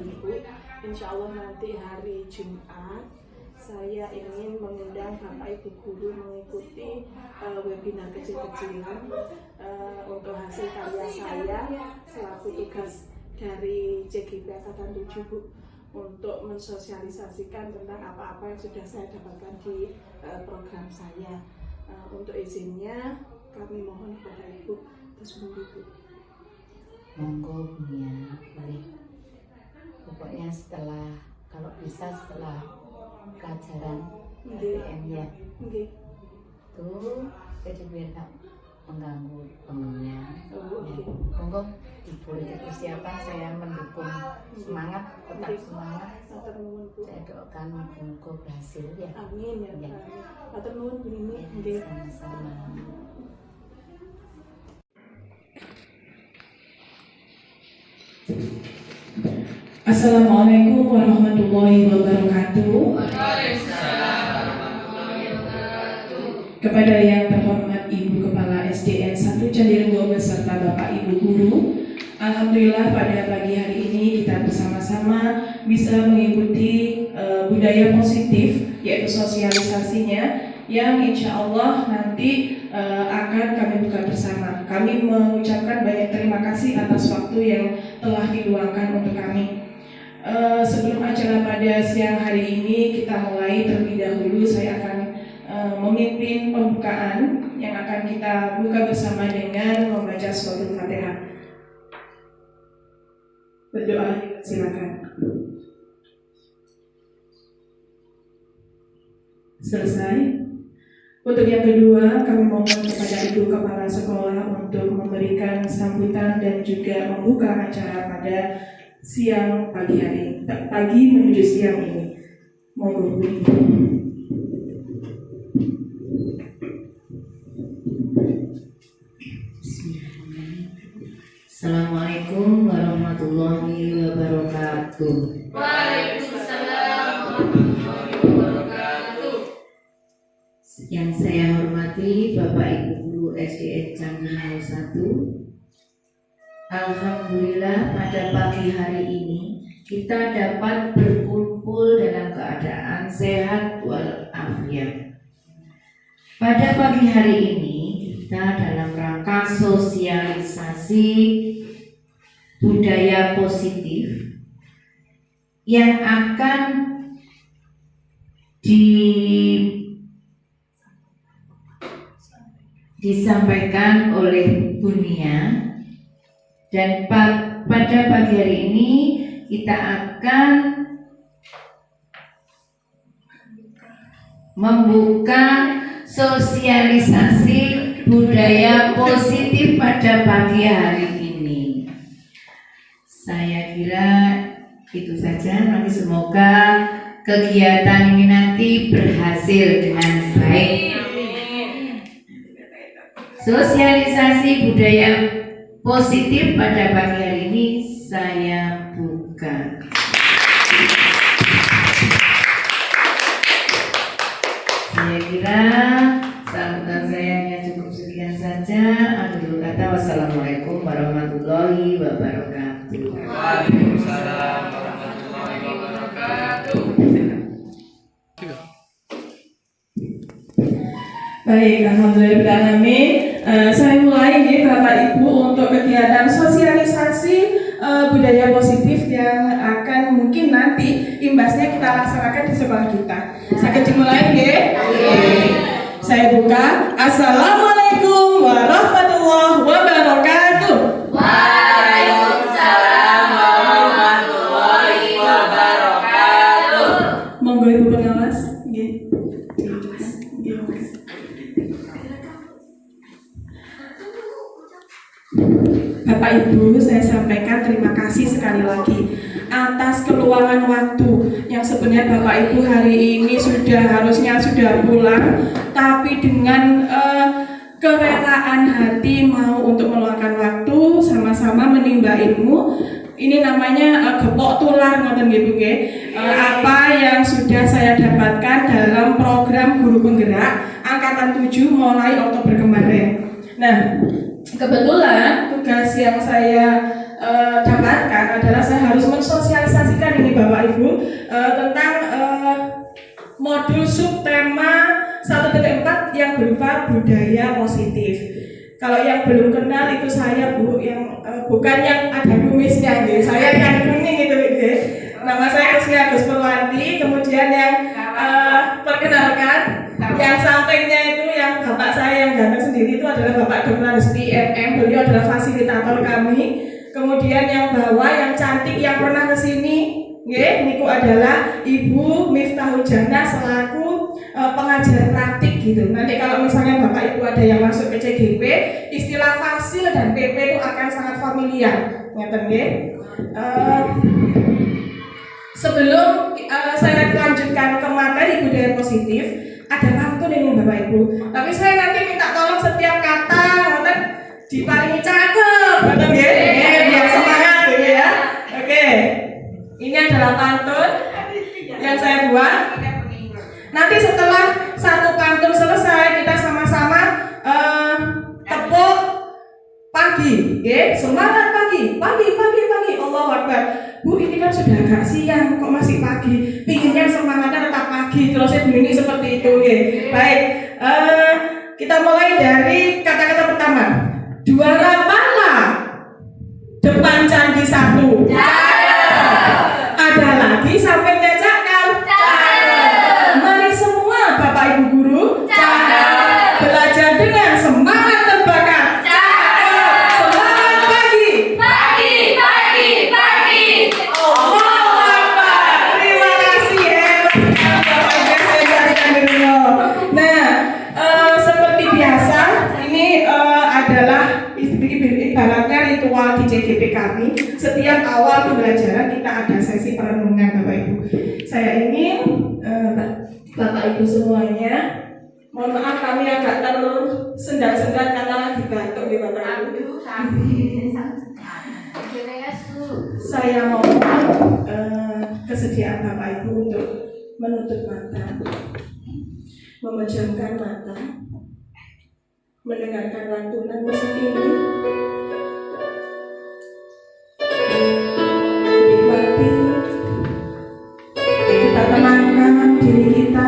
Ibu. Insya Allah nanti hari Jumat saya ingin mengundang Bapak Ibu guru mengikuti webinar kecil-kecilan untuk hasil karya saya selaku tugas dari CGP Angkatan 7 Bu, untuk mensosialisasikan tentang apa-apa yang sudah saya dapatkan di program saya. Untuk izinnya kami mohon kepada Ibu terus Bu. Monggo ya, baik. Pokoknya kalau bisa setelah pelajaran PTM ya. Tuh, jadi biar tak mengganggu temennya. Monggo diberi persiapan, saya mendukung, semangat, tetap semangat. Saya doakan monggo berhasil ya. Amin ya. Matur nuwun Bu Nini. Sama-sama. Assalamualaikum warahmatullahi wabarakatuh. Kepada yang terhormat Ibu Kepala SDN 1 Candirenggo beserta Bapak Ibu Guru, alhamdulillah pada pagi hari ini kita bersama-sama bisa mengikuti budaya positif, yaitu sosialisasinya, yang insya Allah nanti akan kami buka bersama. Kami mengucapkan banyak terima kasih atas waktu yang telah diluangkan untuk kami. Sebelum acara pada siang hari ini kita mulai, terlebih dahulu saya akan memimpin pembukaan yang akan kita buka bersama dengan membaca suratul Fatihah. Berdoa, silakan. Selesai. Untuk yang kedua, kami mohon kepada Ibu Kepala Sekolah untuk memberikan sambutan dan juga membuka acara pada siang pagi menuju siang ini. Monggo Bu. Assalamualaikum warahmatullahi wabarakatuh. Waalaikumsalam warahmatullahi wabarakatuh. Yang saya hormati Bapak Ibu Guru SDN Candirenggo 1, alhamdulillah pada pagi hari ini kita dapat berkumpul dalam keadaan sehat walafiat. Pada pagi hari ini kita dalam rangka sosialisasi budaya positif yang akan disampaikan oleh Bunia, dan pada pagi hari ini kita akan membuka sosialisasi budaya positif pada pagi hari ini. Saya kira itu saja. Nanti semoga kegiatan ini nanti berhasil dengan baik. Sosialisasi budaya positif pada pagi hari ini saya buka. Saya kira sambutan saya hanya cukup sekian saja. Akhirul kata, wassalamualaikum warahmatullahi wabarakatuh. Waalaikumsalam warahmatullahi wabarakatuh. Baik, alhamdulillahirrahmanirrahim. Saya mulai nih Bapak Ibu untuk kegiatan sosialisasi budaya positif yang akan mungkin nanti imbasnya kita laksanakan di sekolah kita. Saya dimulai ya. Saya buka. Assalamualaikum warahmatullahi wabarakatuh. Waalaikumsalam warahmatullahi wabarakatuh. Monggo Ibu pengawas. Bapak Ibu, saya sampaikan terima kasih sekali lagi atas keluangan waktu yang sebenarnya Bapak Ibu hari ini harusnya sudah pulang, tapi dengan kerelaan hati mau untuk meluangkan waktu sama-sama menimba ilmu. Ini namanya gepok tular, ngoten nggih Bu nggih. Apa yang sudah saya dapatkan dalam program guru penggerak angkatan 7 mulai Oktober kemarin. Nah, kebetulan tugas yang saya dapatkan adalah saya harus mensosialisasikan Bapak Ibu tentang modul subtema 1.4 yang berupa budaya positif. Kalau yang belum kenal itu saya Bu, yang bukan yang ada kumisnya, gitu. Saya yang kuning itu, gitu. Nama saya Kusni Agus Purwanti. Kemudian yang perkenalkan, yang sampingnya itu yang bapak saya yang ganteng sendiri itu adalah Bapak Dr. Rizky MM. Beliau adalah fasilitator kami. Kemudian yang bawah yang cantik yang pernah kesini, niku adalah Ibu Miftahul Jannah selaku pengajar praktik gitu. Nanti kalau misalnya Bapak Ibu ada yang masuk ke CGP, istilah fasil dan PP itu akan sangat familiar, ngeten nggih. Sebelum saya lanjutkan ke materi budaya positif, ada pantun ini Bapak Ibu. Tapi saya nanti minta tolong setiap kata ngoten diparingi cakep, ngoten nggih. Biar semangat gitu ya. Oke. Ini adalah pantun yang saya buat. Nanti setelah satu pantun selesai, kita sama-sama tepuk pagi, semangat pagi, pagi. Allahu Akbar. Bu, ini kan sudah agak siang, kok masih pagi? Pinginnya semangatnya tetap pagi, terusnya bunyi seperti itu, Baik, kita mulai dari kata-kata pertama. Juara pala depan candi satu. Ada lagi sampingnya cakal. Mari semua Bapak Ibu guru belajar dengan semangat terbakar. Semangat pagi. Allahu Akbar. Terima kasih ya. Nah, seperti biasa ini adalah ibaratnya ritual di CGP kami. Setiap awal pembelajaran kita ada sesi perenungan Bapak Ibu. Saya ingin Bapak Ibu semuanya, mohon maaf kami agak tersendat-sendat karena lagi batuk di Bapak Ibu. Saya mohon kesediaan Bapak Ibu untuk menutup mata, memejamkan mata, mendengarkan lantunan musik ini. Nikmati, kita tenangkan diri kita.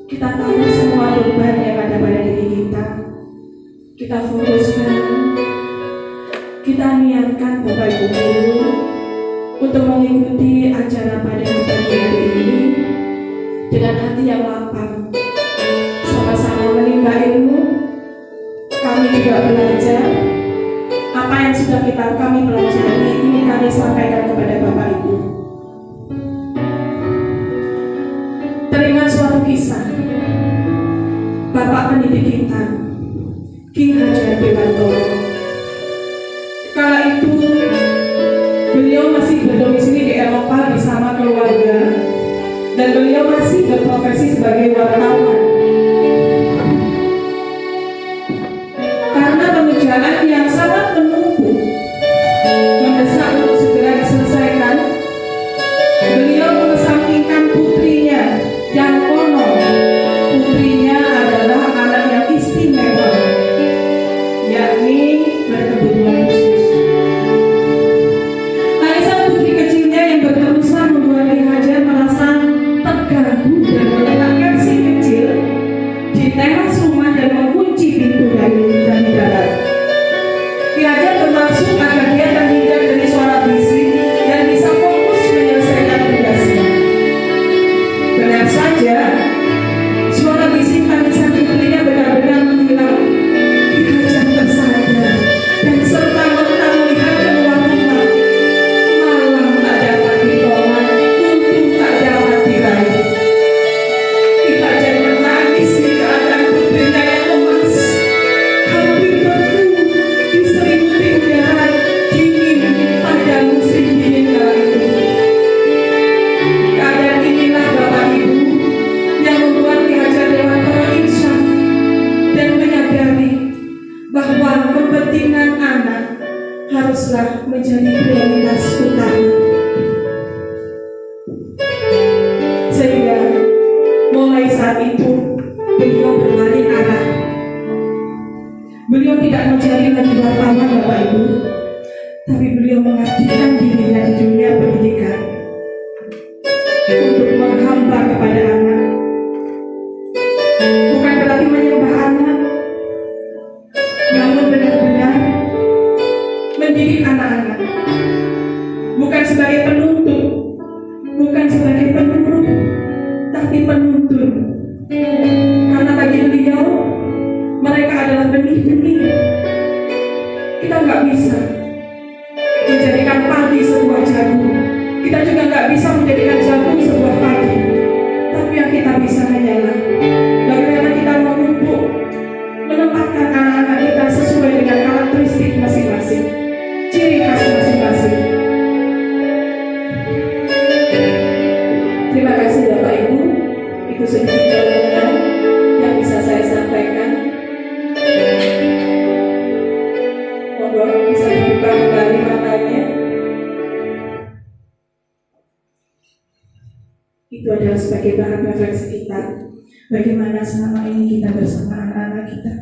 Kita tahu semua beban yang ada pada diri kita. Kita fokuskan, kita niatkan Bapak Ibu guru untuk mengikuti acara pada pagi hari ini dengan hati yang lapang. Sama-sama menimba ilmu. Kami juga belajar apa yang sudah kami pelajari, ini kami sampaikan kepada Bapak Ibu. Teringat suatu kisah Bapak pendidik kita, Ki Hajar Dewantoro. Kala itu beliau masih berdomisili di Eropa bersama keluarga dan beliau masih berprofesi sebagai wartawan. Karena pengerjaan yang sangat menumpuk mendesak untuk segera diselesaikan, beliau mengesampingkan putrinya yang konon putrinya adalah anak yang istimewa, yakni berkebutuhan khusus. Tangisan putri kecilnya yang berterusan membuat Ki Hajar merasa terganggu dan meletakkan si kecil di teras rumah dan mengunci pintu dari dalam. Ki Hajar bermaksud agar dia terhindar dari suara bising dan bisa fokus menyelesaikan tugasnya. Benar saja, suara bising tangisan putrinya benar-benar menghilang. Ki Hajar tersadar dan serta-merta melihat keluar rumah. Malam tak dapat ditolak, untung tak dapat diraih. Ki Hajar menangis di keadaan putrinya yang lemas, hampir beku diselimuti udara dingin pada musim dingin kala itu. Keadaan inilah Bapak Ibu yang membuat Ki Hajar Dewantoro insyaf dan menyadari bahwa kepentingan anak haruslah menjadi prioritas utama. Sehingga mulai saat itu beliau berbalik arah. Beliau tidak menjadi lagi wartawan Bapak Ibu, tapi beliau mengabdikan dirinya di dunia pendidikan nggak bisa menjadikan padi sebuah jagung. Kita juga nggak bisa menjadikan jagung sebuah padi. Tapi yang kita bisa hanyalah bagaimana kita memupuk, menempatkan anak-anak kita sesuai dengan karakteristik masing-masing, ciri khas masing-masing. Terima kasih Bapak Ibu. Itu sedikit pertanyaan yang bisa saya sampaikan. Monggo bisa dibuka kembali matanya. Itu adalah sebagai bahan refleksi kita. Bagaimana selama ini kita bersama anak-anak kita.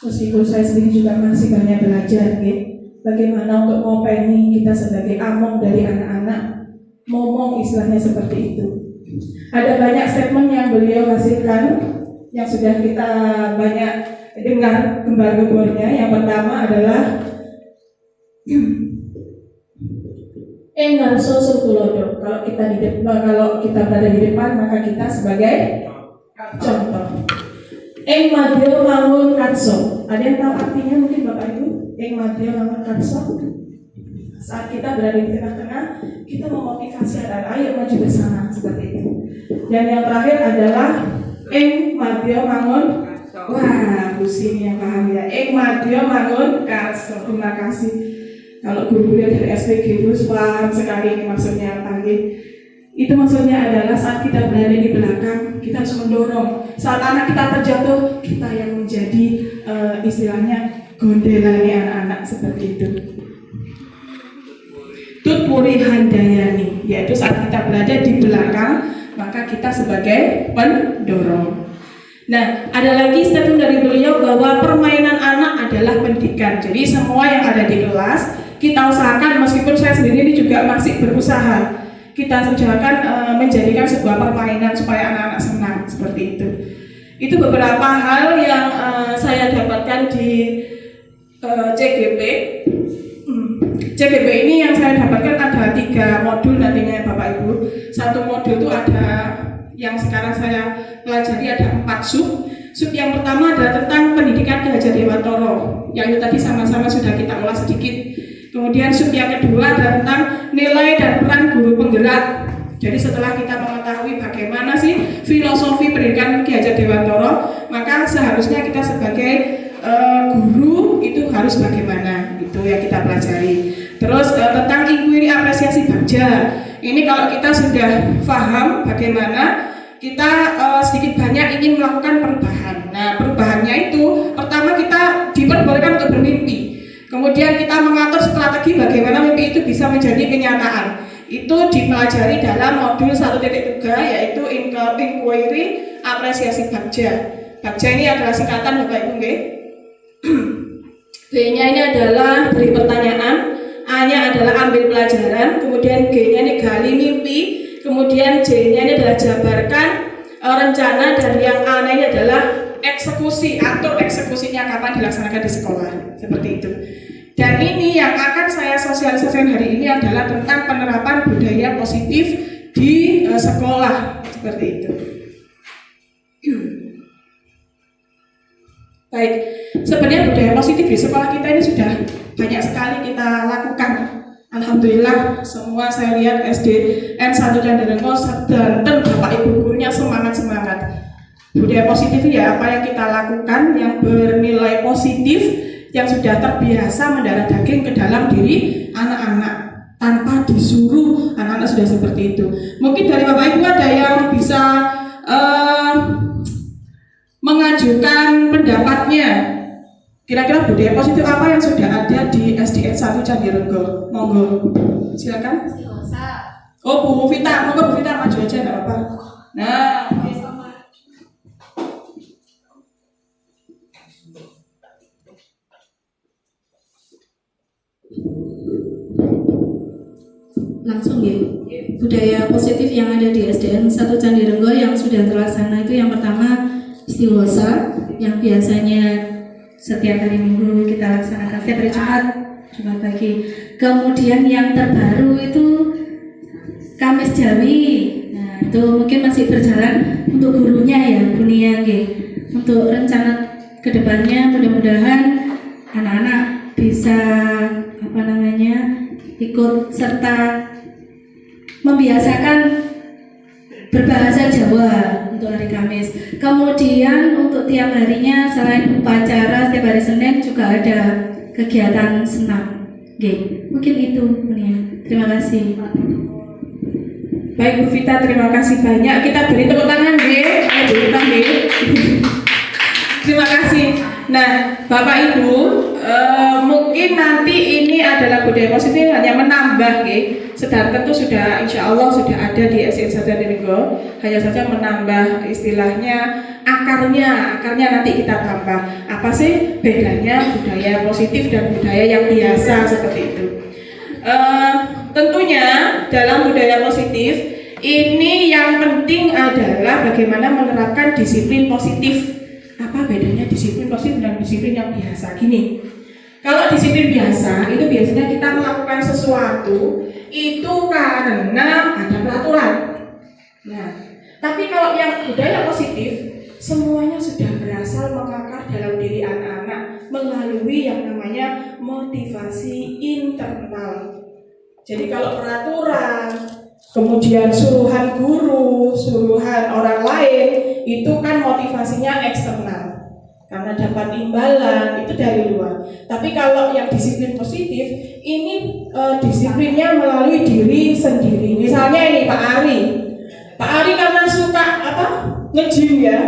Meskipun saya sendiri juga masih banyak belajar, ya. Bagaimana untuk ngopeni kita sebagai among dari anak-anak, ngomong istilahnya seperti itu. Ada banyak statement yang beliau hasilkan yang sudah kita banyak dengar gembar-gembornya. Yang pertama adalah Engarso Surtulodo. Kalau kita berada di depan, maka kita sebagai contoh. Eng Madyo Mangun Katso. Ada yang tahu artinya mungkin Bapak Ibu? Eng Madyo Mangun Katso. Saat kita berada di tengah-tengah, kita memotivasi anak, ayo maju bersama seperti itu. Dan yang terakhir adalah Eng Madyo Mangun. Wah, Bu Sini yang paham ya. Eng Madyo Mangun Katso. Terima kasih. Kalau guru dari SPG itu paham sekali ini maksudnya apa. Itu maksudnya adalah saat kita berada di belakang, kita harus mendorong. Saat anak kita terjatuh, kita yang menjadi istilahnya gondelani anak-anak seperti itu. Tutpuri Handayani, yaitu saat kita berada di belakang, maka kita sebagai pendorong. Nah, ada lagi statement dari beliau bahwa permainan anak adalah pendidikan. Jadi semua yang ada di kelas, kita usahakan, meskipun saya sendiri ini juga masih berusaha, kita usahakan menjadikan sebuah permainan supaya anak-anak senang, seperti itu. Itu beberapa hal yang saya dapatkan di CGP. CGP ini yang saya dapatkan ada 3 modul nantinya Bapak Ibu. Satu modul itu ada yang sekarang saya pelajari ada 4 sub. Sub yang pertama adalah tentang pendidikan Ki Hajar Dewantoro, yang itu tadi sama-sama sudah kita ulas sedikit. Kemudian sub yang kedua adalah tentang nilai dan peran guru penggerak. Jadi setelah kita mengetahui bagaimana sih filosofi pendidikan Ki Hajar Dewantoro, maka seharusnya kita sebagai guru itu harus bagaimana, itu yang kita pelajari. Terus tentang inquiry apresiasi bagja. Ini kalau kita sudah paham bagaimana kita sedikit banyak ingin melakukan perubahan. Nah, perubahannya itu pertama kita diperbolehkan untuk bermimpi. Kemudian kita mengatur strategi bagaimana mimpi itu bisa menjadi kenyataan. Itu dipelajari dalam modul 1.3 yaitu inquiry apresiasi bagja. Bagja ini adalah singkatan Bapak Ibu nggih. B-nya ini adalah beri pertanyaan, A-nya adalah ambil pelajaran, kemudian G-nya ini gali mimpi, kemudian J-nya ini adalah jabarkan rencana, dan yang A-nya ini adalah eksekusi, atur eksekusinya kapan dilaksanakan di sekolah, seperti itu. Dan ini yang akan saya sosialisasikan hari ini adalah tentang penerapan budaya positif di sekolah, seperti itu. Baik, sebenarnya budaya positif di sekolah kita ini sudah banyak sekali kita lakukan. Alhamdulillah, semua saya lihat SDN 1 Candirengo dan Bapak Ibu gurunya semangat-semangat. Budaya positif ya apa yang kita lakukan yang bernilai positif, yang sudah terbiasa mendarah daging ke dalam diri anak-anak tanpa disuruh. Anak-anak sudah seperti itu. Mungkin dari Bapak Ibu ada yang bisa mengajukan pendapatnya. Kira-kira budaya positif apa yang sudah ada di SDN 1 Candirengo? Monggo, silakan. Oh, Bu Vita, monggo Bu Vita maju aja, nggak apa-apa. Nah, langsung ya. Budaya positif yang ada di SDN 1 Candirengo yang sudah terlaksana itu yang pertama istighosah, yang biasanya setiap hari Minggu kita laksanakan setiap hari Jumat pagi. Kemudian yang terbaru itu Kamis Jawi. Nah, itu mungkin masih berjalan untuk gurunya ya, Bu Nia. Untuk rencana kedepannya mudah-mudahan anak-anak bisa ikut serta membiasakan berbahasa Jawa untuk hari Kamis. Kemudian untuk tiap harinya selain upacara setiap hari Senin juga ada kegiatan senam. Oke, mungkin itu Mulia. Terima kasih. Baik Bu Vita, terima kasih banyak. Kita beri tepuk tangan, nggih. Ayo Bu Vita, nggih. Terima kasih. Nah, Bapak Ibu, mungkin nanti ini adalah budaya positif hanya menambah, nggih. Sedangkan itu sudah, insya Allah sudah ada di SDN Satu Candilenggo. Hanya saja menambah istilahnya akarnya nanti kita tambah. Apa sih bedanya budaya positif dan budaya yang biasa seperti itu? Tentunya dalam budaya positif ini yang penting adalah bagaimana menerapkan disiplin positif. Apa bedanya disiplin positif dan disiplin yang biasa? Gini, kalau disiplin biasa itu biasanya kita melakukan sesuatu itu karena ada peraturan. Nah, tapi kalau yang budaya positif semuanya sudah berasal mengakar dalam diri anak-anak melalui yang namanya motivasi internal. Jadi kalau peraturan, kemudian suruhan guru, suruhan orang lain, itu kan motivasinya eksternal karena dapat imbalan, itu dari luar. Tapi kalau yang disiplin positif, ini disiplinnya melalui diri sendiri. Misalnya ini Pak Ari karena suka nge-gym ya,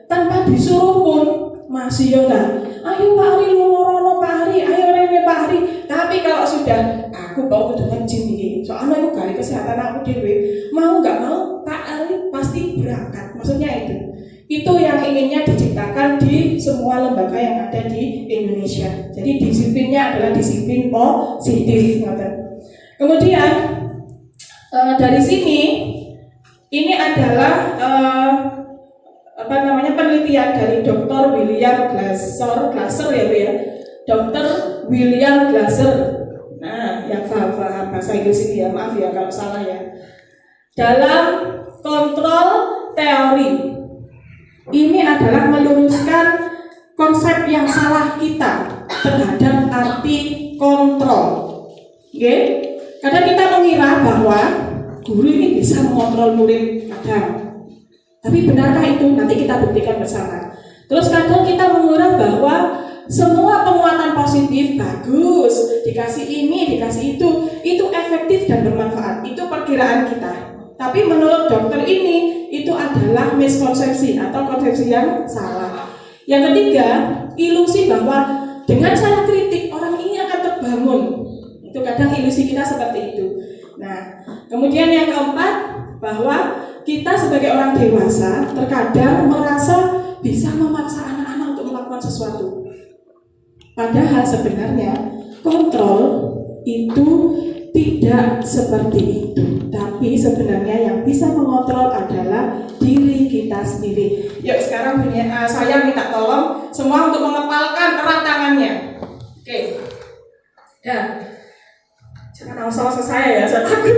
tanpa disuruh pun masih yola. Ayo Pak Ari, loro Pak Ari, ayo rene Pak Ari. Tapi kalau sudah aku mau dengan gym ini, soalnya aku gak kesehatan aku dewe, mau nggak mau Pak Ari pasti berangkat. Maksudnya itu yang inginnya diciptakan di semua lembaga yang ada di Indonesia. Jadi disiplinnya adalah disiplin positif. Kemudian dari sini ini adalah penelitian dari Dr. William Glasser ya Bu ya. Dr. William Glasser. Nah, yang paham bahasa Inggris ini ya, maaf ya kalau salah ya. Dalam kontrol teori ini adalah meluruskan konsep yang salah kita terhadap arti kontrol. Oke? Kadang kita mengira bahwa guru ini bisa mengontrol murid kadang. Tapi benarkah itu? Nanti kita buktikan bersama. Terus kadang kita mengira bahwa semua penguatan positif bagus, dikasih ini, dikasih itu efektif dan bermanfaat. Itu perkiraan kita. Tapi menurut dokter ini, itu adalah miskonsepsi atau konsepsi yang salah. Yang ketiga, ilusi bahwa dengan saya kritik, orang ini akan terbangun. Itu kadang ilusi kita seperti itu. Nah, kemudian yang keempat, bahwa kita sebagai orang dewasa terkadang merasa bisa memaksa anak-anak untuk melakukan sesuatu. Padahal sebenarnya kontrol itu tidak seperti itu. Tapi sebenarnya yang bisa mengontrol adalah diri kita sendiri. Yuk sekarang saya minta tolong semua untuk mengepalkan erat tangannya. Oke. Ya. Jangan awas-awas saya ya, saya takut.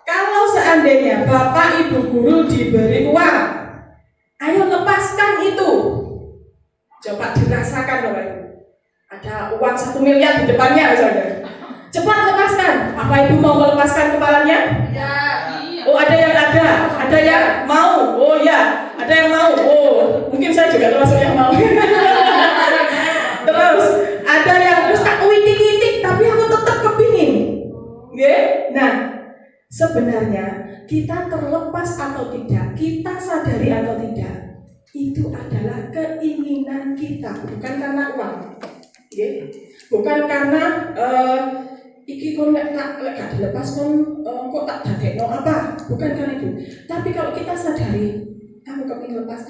Kalau seandainya Bapak Ibu guru diberi uang, ayo lepaskan itu. Coba dirasakan Bapak Ibu. Ada uang 1 miliar di depannya misalnya. Cepat lepaskan. Apa Ibu mau melepaskan kepalanya? Ya. Oh ada yang mau. Oh ya, ada yang mau. Oh mungkin saya juga termasuk yang mau. Terus ada yang terus tak witik-witik, tapi aku tetap kepingin. Nah sebenarnya kita terlepas atau tidak, kita sadari atau tidak, itu adalah keinginan kita, bukan karena uang. Bukan karena iki kon lek gak dilepas kok tak dadekno apa, bukan karena itu. Tapi kalau kita sadari, aku kepingin lepas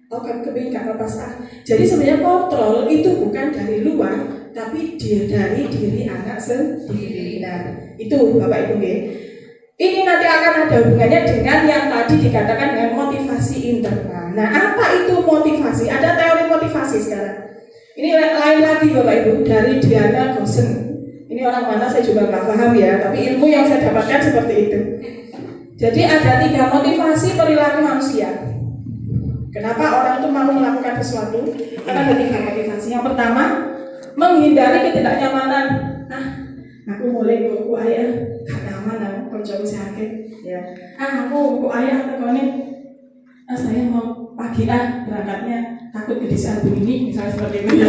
aku kepingin gak lepas Jadi sebenarnya kontrol itu bukan dari luar, tapi dari diri anak sendiri. Nah itu Bapak Ibu ini nanti akan ada hubungannya dengan yang tadi dikatakan dengan motivasi internal. Nah apa itu motivasi? Ada teori motivasi sekarang. Ini lain lagi Bapak Ibu dari Diana Gosen. Ini orang mana saya juga nggak paham ya, tapi ilmu yang saya dapatkan seperti itu. Jadi ada 3 motivasi perilaku manusia. Kenapa orang itu mau melakukan sesuatu? Karena ada 3 motivasi. Yang pertama, menghindari ketidaknyamanan. Aku mulai buku ayah, gak nyaman aku kalau sakit. Ya. Aku buku ayah tekone. Saya mau pagi berangkatnya takut ke desa ini, misalnya seperti itu.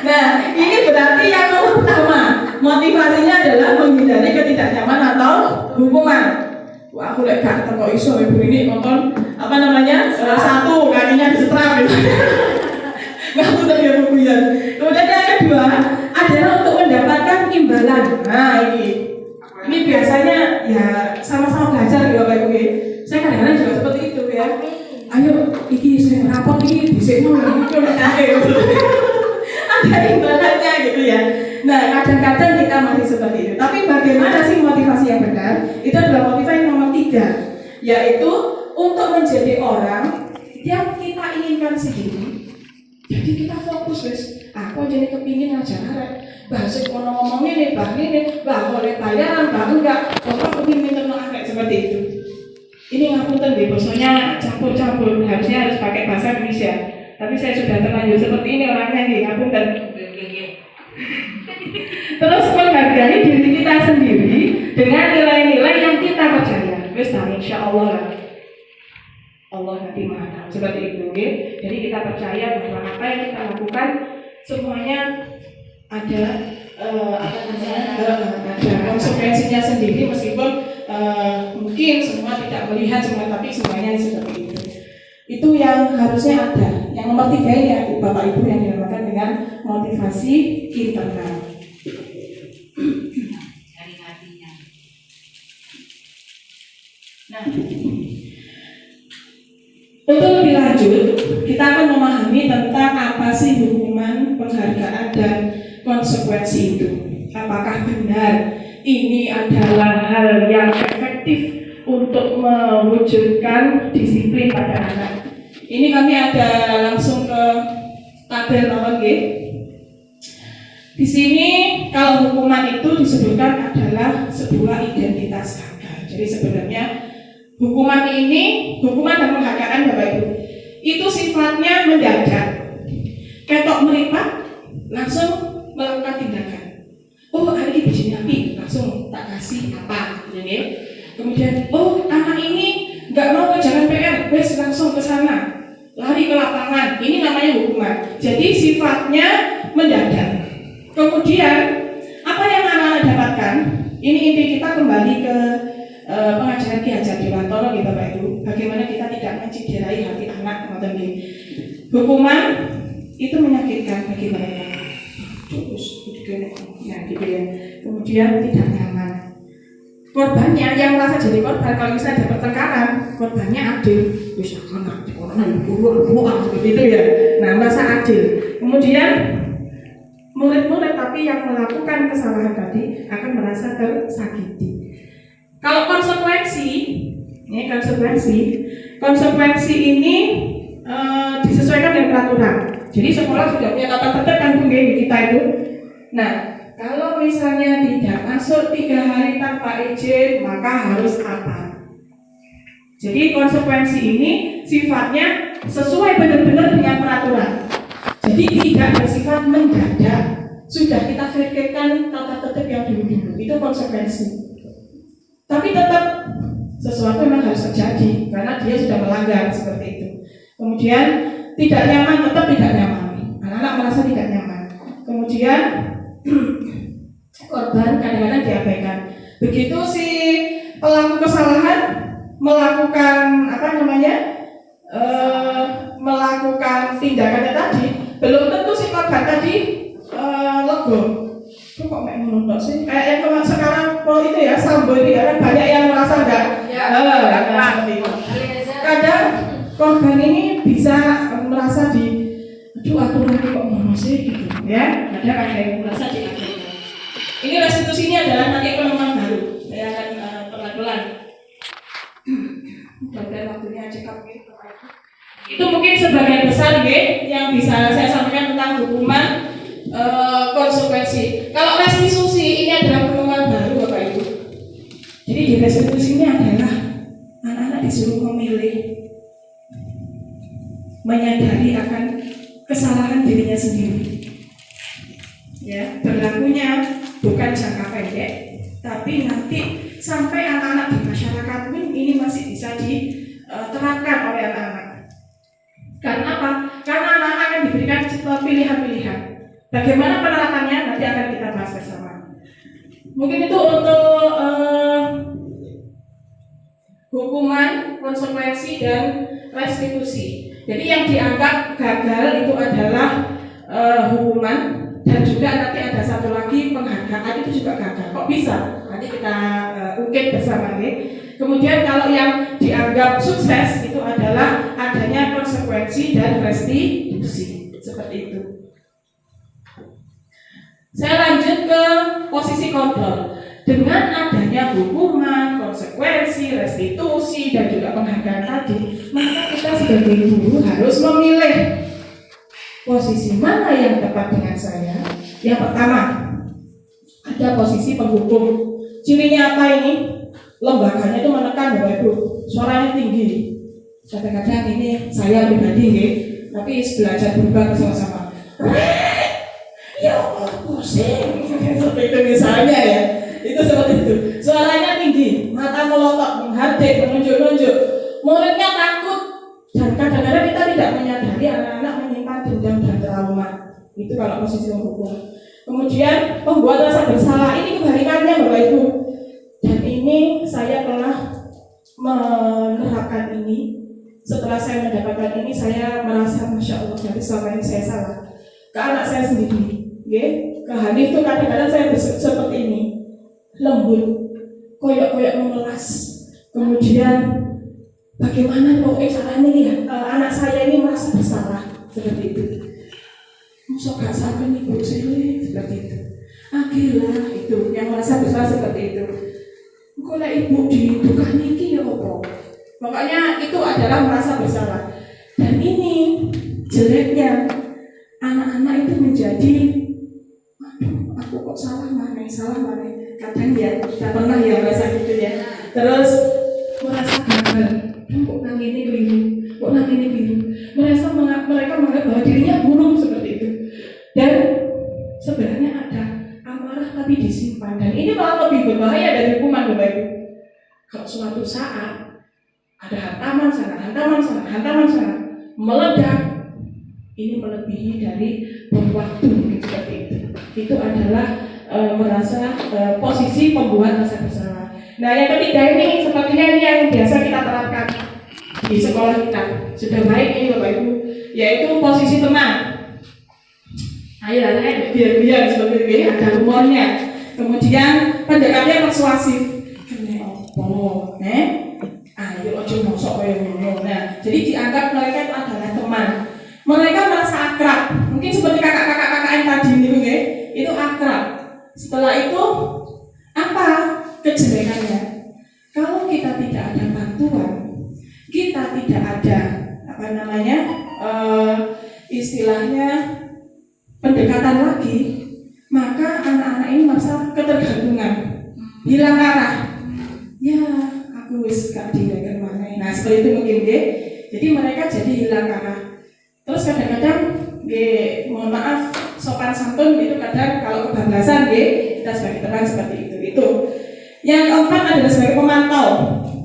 Nah, ini berarti yang pertama motivasinya adalah menghindari ketidaknyamanan atau hukuman. Wah, aku lihat ganteng kok iso ibu ini nonton apa namanya satu kakinya disetrap. Nggak tuh dari buku ya. Kemudian yang kedua adalah untuk mendapatkan imbalan. Nah ini biasanya ya sama-sama belajar ya Bapak Ibu. Saya kadang-kadang juga seperti itu ya. Ayo, iki saya rapot ini disekno iki ada imbalannya gitu ya. Nah, kadang-kadang kita masih seperti itu. Tapi bagaimana sih motivasi yang benar? Itu adalah motivasi nomor 3, yaitu untuk menjadi orang yang kita inginkan sendiri. Jadi kita fokus guys. Aku jadi kepingin ngajar arek. Bahasa ngomong ini, boleh bayaran, enggak. Pokoknya kepingin terno arek seperti itu. Ini ngapunten deh, bosnya campur-campur, harusnya harus pakai bahasa Indonesia. Tapi saya sudah terlanjur seperti ini orangnya nih, ngapunten. Terus menghargai diri kita sendiri dengan nilai-nilai yang kita percaya. Wes insya Allah lah. Allah nanti maha tahu seperti itu. Jadi kita percaya bahwa apa yang kita lakukan semuanya ada ada konsekuensinya sendiri, meskipun mungkin semua tidak melihat semua, tapi semuanya seperti itu. Itu yang harusnya ada. Yang nomor 3 ini ya Bapak Ibu yang dinamakan dengan motivasi internal. Nah, untuk lebih lanjut, kita akan memahami tentang apa sih hukuman, penghargaan, dan konsekuensi itu. Apakah benar ini adalah hal yang efektif untuk mewujudkan disiplin pada anak? Ini kami ada langsung ke tabel nomor G. Di sini kalau hukuman itu disebutkan adalah sebuah identitas gagal. Jadi sebenarnya hukuman dan penghargaan Bapak Ibu, itu sifatnya mendadak. Ketok meripat, langsung melakukan tindakan. Oh, hari ini begini api, langsung tak kasih apa, ini. Kemudian, oh anak ini nggak mau ngerjakan PR, wes langsung ke sana, lari ke lapangan. Ini namanya hukuman. Jadi sifatnya mendadak. Kemudian apa yang anak-anak dapatkan? Ini inti kita kembali ke pengajaran Ki Hajar Dewantara ya Bapak Ibu. Bagaimana kita tidak menciderai hati anak ngoten nggih. Hukuman itu menyakitkan bagi mereka. Terus ya gitu ya. Kemudian tidak nyaman. Korbannya yang merasa jadi korban, kalau misalnya ada pertengkaran, korbannya adil. Wis anak corona seperti itu ya. Nah, merasa adil. Kemudian murid-murid tapi yang melakukan kesalahan tadi akan merasa tersakiti. Kalau konsekuensi ini disesuaikan dengan peraturan. Jadi sekolah sudah punya tata tertib kan Bu di kita itu. Nah, kalau misalnya tidak masuk 3 hari tanpa izin, maka harus apa? Jadi konsekuensi ini sifatnya sesuai benar-benar dengan peraturan. Jadi tidak bersifat mendadak. Sudah kita pikirkan tata tertib yang dulu-dulu. Itu konsekuensi. Tapi tetap sesuatu memang harus terjadi karena dia sudah melanggar seperti itu. Kemudian tidak nyaman, tetap tidak nyaman. Anak-anak merasa tidak nyaman. Kemudian korban kadang-kadang diabaikan. Begitu si pelaku kesalahan melakukan melakukan tindakannya tadi, belum tentu si korban tadi lego. Kok main menunduk sih? Kayak yang sekarang itu ya Sambo ini kan banyak yang merasa enggak. Kadang korban ini bisa merasa aduh aturan kok ngono sih gitu ya. Ada yang merasa diabaikan. Ini restitusinya adalah nanti penemuan baru. Saya akan pelan-pelan. Mudah-mudahan waktunya cekap gitu. Itu mungkin sebagian besar yang bisa saya sampaikan tentang hukuman, konsekuensi. Kalau restitusi ini adalah penemuan baru Bapak Ibu. Jadi di restitusi ini adalah anak-anak disuruh memilih menyadari akan kesalahan dirinya sendiri. Ya, berlakunya bukan jangka pendek, tapi nanti sampai anak-anak di masyarakat pun ini masih bisa diterapkan oleh anak-anak. Karena apa? Karena anak-anak akan diberikan pilihan-pilihan. Bagaimana penerapannya nanti akan kita bahas bersama. Mungkin itu untuk hukuman, konsekuensi, dan restitusi. Jadi yang dianggap gagal itu adalah hukuman, dan juga nanti ada satu lagi penghargaan, itu juga gagal. Kok bisa? Nanti kita ukit bersama nih. Kemudian kalau yang dianggap sukses itu adalah adanya konsekuensi dan restitusi. Seperti itu. Saya lanjut ke posisi kontrol. Dengan adanya hukuman, konsekuensi, restitusi, dan juga penghargaan tadi, maka kita sebagai guru harus memilih posisi mana yang tepat dengan saya. Yang pertama, ada posisi penghukum. Cirinya apa ini? Lembaganya itu menekan, Bapak Ibu, suaranya tinggi. Kadang-kadang ini saya pribadi, tapi belajar berubah bersama-sama. Ya Allah, pusing. Seperti itu misalnya ya. Itu seperti itu. Suaranya tinggi, mata melotot, menghardik, menunjuk-nunjuk. Muridnya takut. Dan kadang-kadang kita tidak menyadari anak-anak menyimpan dendam dan trauma. Itu kalau posisi menghukum. Kemudian membuat rasa bersalah. Ini kebalikannya, Bapak Ibu. Dan ini saya telah menerapkan ini. Setelah saya mendapatkan ini, saya merasa Masya Allah, dari selama ini saya salah ke anak saya sendiri. Ke Hanif itu kadang-kadang saya seperti ini, lembut, koyok-koyok memelas. Kemudian bagaimana pokoknya caranya ya, anak saya ini merasa bersalah seperti itu. Masuk gak sampai nih Bu Sili seperti itu. Akhirnya itu yang merasa bersalah seperti itu. Kalau ibu didukani iki ya apa? Pokoknya itu adalah merasa bersalah. Dan ini jeleknya anak-anak itu menjadi, aduh, aku kok salah mana? Kadang ya, kita pernah ya merasa gitu ya. Terus merasa gagal, kok nang ini keliru, kok nang ini keliru. Mereka menganggap bahwa dirinya buruk seperti itu. Dan sebenarnya ada amarah tapi disimpan. Dan ini malah lebih berbahaya dari hukuman, Bapak Ibu. Kalau suatu saat ada hantaman sana, meledak, ini melebihi dari waktu seperti itu. Itu adalah merasa posisi pembuat rasa bersalah. Nah, yang ketiga ini sepertinya ini yang biasa kita terapkan di sekolah kita. Sudah baik ini Bapak Ibu, yaitu posisi tenang. Ayo biar seperti ini ada humornya. Kemudian pendekatannya persuasif. Ayo ojo mosok koyo ngono. Nah, jadi dianggap mereka itu adalah teman. Mereka merasa akrab. Mungkin seperti kakak-kakak yang tadi itu akrab. Setelah itu apa kejelekannya? Kalau kita tidak ada bantuan, kita tidak ada istilahnya pendekatan lagi, maka anak-anak ini merasa ketergantungan, hilang arah. Ya, aku wis gak dileken mana. Nah, seperti itu mungkin jadi mereka jadi hilang arah. Terus kadang-kadang mohon maaf, sopan santun itu kadang kalau kebablasan kita sebagai teman seperti itu. Yang keempat adalah sebagai pemantau.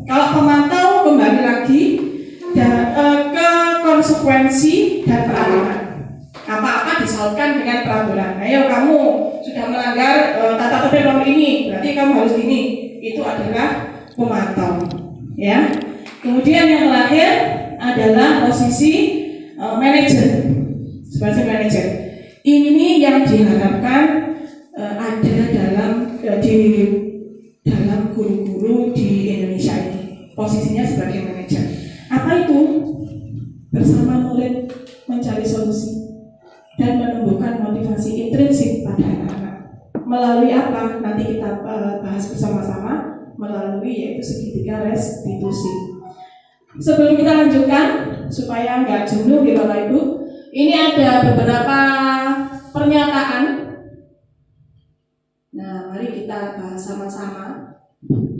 Kalau pemantau kembali lagi ke konsekuensi dan peraturan. Apa-apa disautkan dengan peraturan. Ayo kamu sudah melanggar tata tertib nomor ini, berarti kamu harus gini. Itu adalah pemantau. Ya. Kemudian yang terakhir adalah posisi manajer, sebagai manajer. Ini yang diharapkan ada dalam guru-guru di Indonesia ini. Posisinya sebagai manajer. Apa itu? Bersama murid mencari solusi dan menumbuhkan motivasi intrinsik pada anak-anak. Melalui apa? Nanti kita bahas bersama-sama. Melalui yaitu segitiga restitusi. Sebelum kita lanjutkan, supaya nggak jenuh Bapak Ibu, ini ada beberapa pernyataan. Nah, mari kita bahas sama-sama.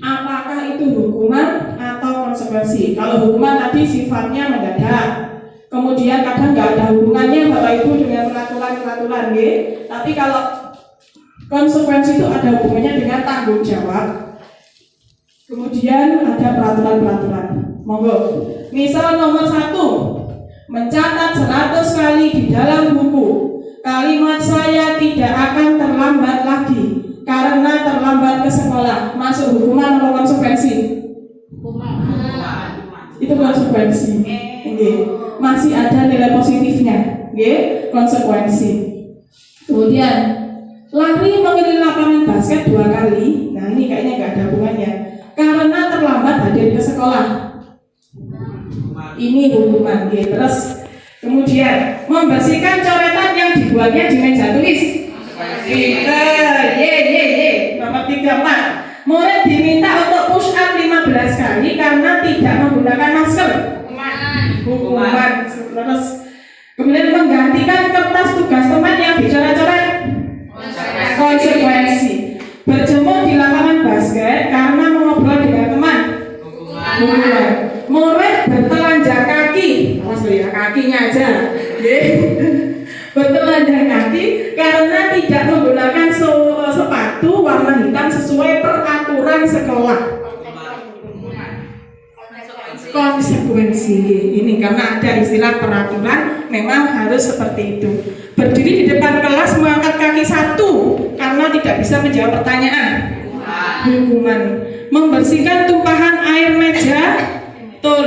Apakah itu hukuman atau konsekuensi? Kalau hukuman tadi sifatnya mendadak. Kemudian kadang nggak ada hubungannya Bapak Ibu dengan peraturan-peraturan, nggih. Tapi kalau konsekuensi itu ada hubungannya dengan tanggung jawab. Kemudian ada peraturan-peraturan. Monggo. Misal nomor 1, mencatat 100 kali di dalam buku. Kalimat saya tidak akan terlambat lagi karena terlambat ke sekolah. Masuk hukuman atau konsekuensi? Itu konsekuensi. Nggih. Masih ada nilai positifnya, nggih, konsekuensi. Kemudian lari mengelilingi lapangan basket 2 kali. Nah, ini kayaknya nggak ada hubungannya. Karena terlambat hadir ke sekolah. Ini hukuman, nggih. Terus kemudian membersihkan coretan yang dibuatnya di meja tulis. Nomor 3, murid diminta untuk push up 15 kali karena tidak menggunakan masker. Hukuman. Terus kemudian menggantikan kertas tugas teman yang dicoret-coret. Konsekuensi. Berjemur di lapangan basket karena mengobrol dengan teman. Hukuman. Murid bertelanjang kaki. Mas ya, kakinya aja. Bertelanjang kaki karena tidak menggunakan sepatu warna hitam sesuai peraturan sekolah. Konsekuensi ini karena ada istilah peraturan memang harus seperti itu. Berdiri di depan kelas mengangkat kaki 1 karena tidak bisa menjawab pertanyaan. Hukuman. Membersihkan tumpahan air meja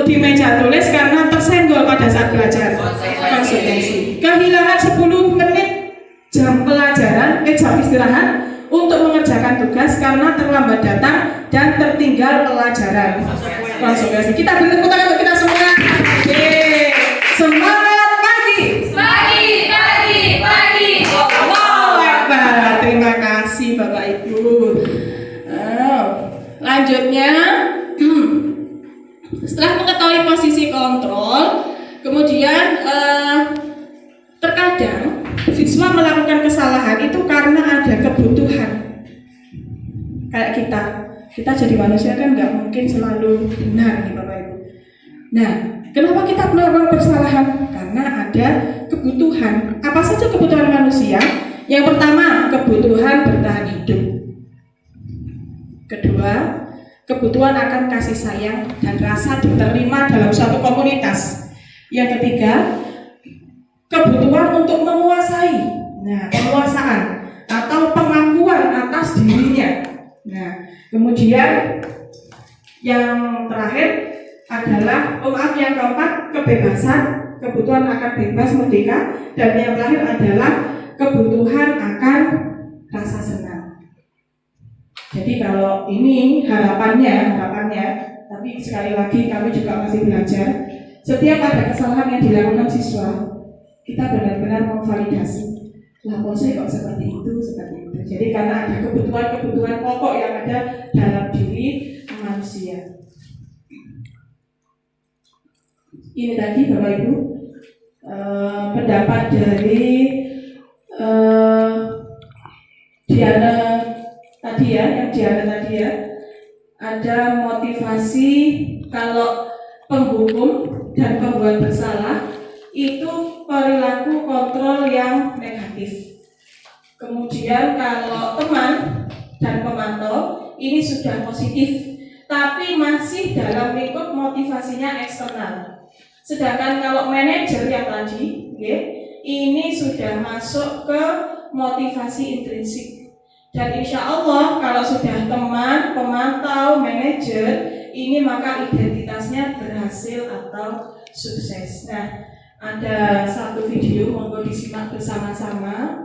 di meja tulis karena tersenggol pada saat belajar. Konsekuensi. Kehilangan 10 menit jam pelajaran, jam istirahat untuk mengerjakan tugas karena terlambat datang dan tertinggal pelajaran. Konsekuensi. Kita beri tepuk tangan untuk kita semua. Semangat pagi. Pagi. Allahu Akbar. Terima kasih Bapak Ibu. Lanjutnya, setelah mengetahui posisi kontrol, kemudian terkadang siswa melakukan kesalahan itu karena ada kebutuhan. Kayak kita jadi manusia kan nggak mungkin selalu benar nih Bapak Ibu. Nah, kenapa kita melakukan kesalahan? Karena ada kebutuhan. Apa saja kebutuhan manusia? Yang pertama, kebutuhan bertahan hidup. Kedua, kebutuhan akan kasih sayang dan rasa diterima dalam suatu komunitas. Yang ketiga, kebutuhan untuk menguasai. Nah, penguasaan atau pengakuan atas dirinya. Nah, kemudian yang terakhir adalah yang keempat, kebebasan, kebutuhan akan bebas merdeka, dan yang terakhir adalah kebutuhan akan rasa senang. Jadi kalau ini harapannya, tapi sekali lagi kami juga masih belajar. Setiap ada kesalahan yang dilakukan siswa, kita benar-benar memvalidasi. Lah kok saya kok seperti itu. Jadi karena ada kebutuhan pokok yang ada dalam diri manusia. Ini tadi Bapak Ibu pendapat dari Diana tadi ya, ada motivasi kalau penghukum dan pembuat bersalah itu perilaku kontrol yang negatif. Kemudian kalau teman dan pemantau ini sudah positif, tapi masih dalam lingkup motivasinya eksternal. Sedangkan kalau manajer yang tadi, ini sudah masuk ke motivasi intrinsik. Dan insya Allah kalau sudah teman, pemantau, manajer, ini maka identitasnya berhasil atau sukses. Nah, ada satu video, monggo disimak bersama-sama.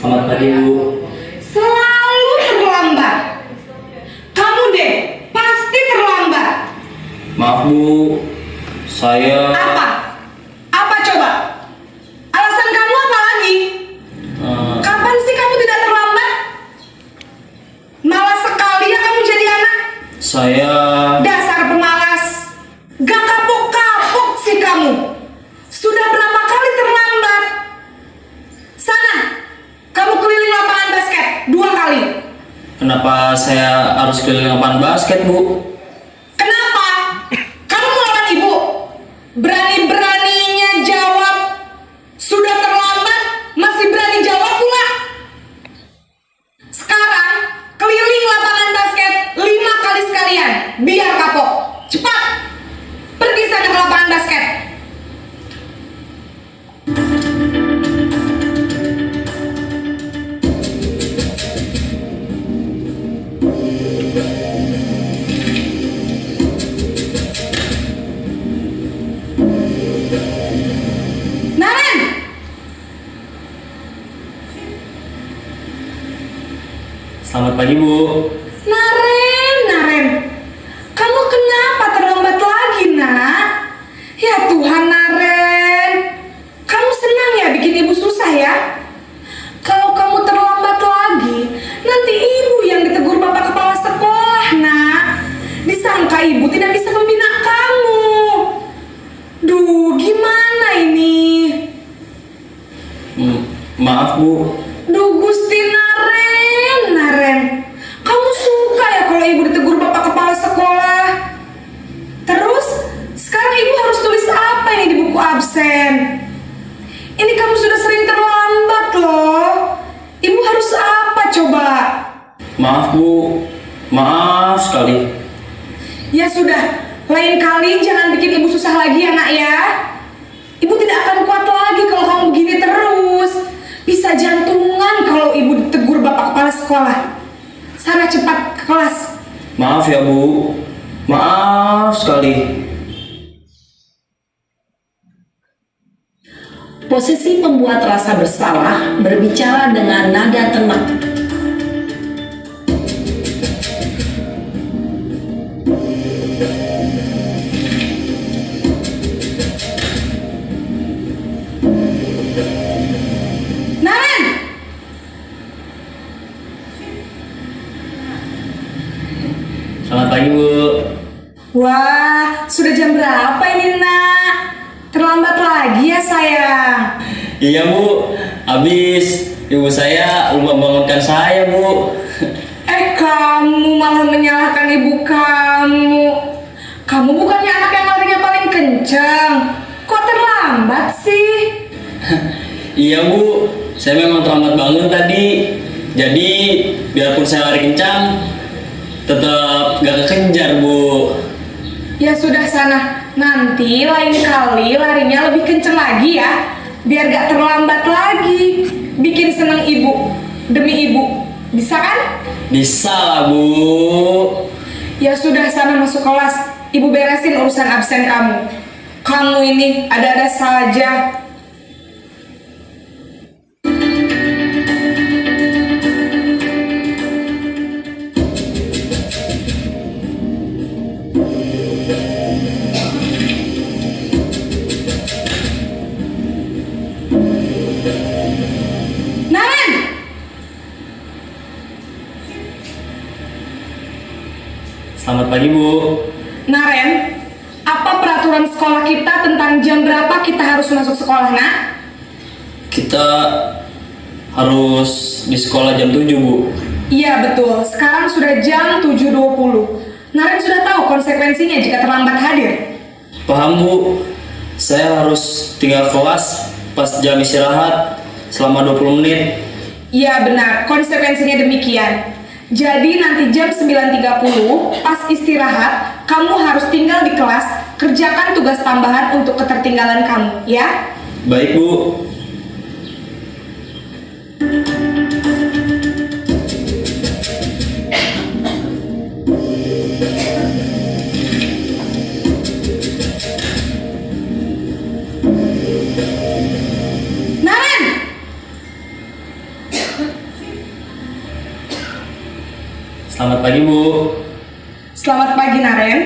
Selamat pagi Bu. Selalu terlambat. Kamu deh pasti terlambat. Maaf Bu, saya Apa? Apa coba? Saya... Dasar pemalas. Gak kapok-kapok sih kamu. Sudah berapa kali terlambat? Sana, kamu keliling lapangan basket 2 kali. Kenapa saya harus keliling lapangan basket, Bu? Kenapa? Kamu melawan ibu. Berani-beraninya jawab. Sudah terlambat, masih berani jawab pula. Sekarang, keliling lapangan basket 5 kali sekalian. Biar kapok. Cepat. Pergi sana ke lapangan basket. Naren! Selamat pagi, Bu. Naren, kamu kenapa terlambat lagi, nak? Ya Tuhan, Naren, kamu senang ya bikin ibu susah ya? Kalau kamu terlambat lagi, nanti ibu yang ditegur bapak kepala sekolah, nak. Disangka ibu tidak bisa membina kamu. Duh, gimana ini? Maaf, Bu. Duh, Gusti Naren, kamu suka ya kalau ibu ditegur bapak kepala sekolah? Terus, sekarang ibu harus tulis apa ini di buku absen? Ini kamu sudah sering terlambat loh. Ibu harus apa coba? Maaf, Bu. Maaf sekali. Ya sudah, lain kali jangan bikin ibu susah lagi ya, nak ya. Ibu tidak akan kuat lagi kalau kamu begini terus. Bisa jantungan kalau ibu ditegur bapak kepala sekolah. Sana cepat ke kelas. Maaf ya, Bu. Maaf sekali. Posisi pembuat rasa bersalah berbicara dengan nada tenang. Naren! Selamat pagi, Bu. Wah, sudah jam berapa ini, nak? Terlambat lagi ya, sayang. Iya, Bu. Habis ibu saya lupa bangunkan saya, Bu. Kamu malah menyalahkan ibu kamu. Kamu bukannya anak yang larinya paling kencang. Kok terlambat sih? Iya, Bu. Saya memang terlambat bangun tadi. Jadi, biarpun saya lari kencang, tetap gak kekejar, Bu. Ya sudah sana. Nanti lain kali larinya lebih kencang lagi ya. Biar gak terlambat lagi. Bikin seneng ibu. Demi ibu. Bisa kan? Bisa lah, Bu. Ya sudah sana masuk kelas. Ibu beresin urusan absen kamu. Kamu ini ada-ada saja. Naren! Selamat pagi, Bu. Naren, apa peraturan sekolah kita tentang jam berapa kita harus masuk sekolah, nak? Kita harus di sekolah jam 7, Bu. Iya betul, sekarang sudah jam 7.20. Naren sudah tahu konsekuensinya jika terlambat hadir. Paham, Bu. Saya harus tinggal kelas pas jam istirahat selama 20 menit. Iya benar, konsekuensinya demikian. Jadi nanti jam 9.30 pas istirahat, kamu harus tinggal di kelas, kerjakan tugas tambahan untuk ketertinggalan kamu, ya? Baik, Bu. Naren! Selamat pagi, Bu. Selamat pagi, Naren.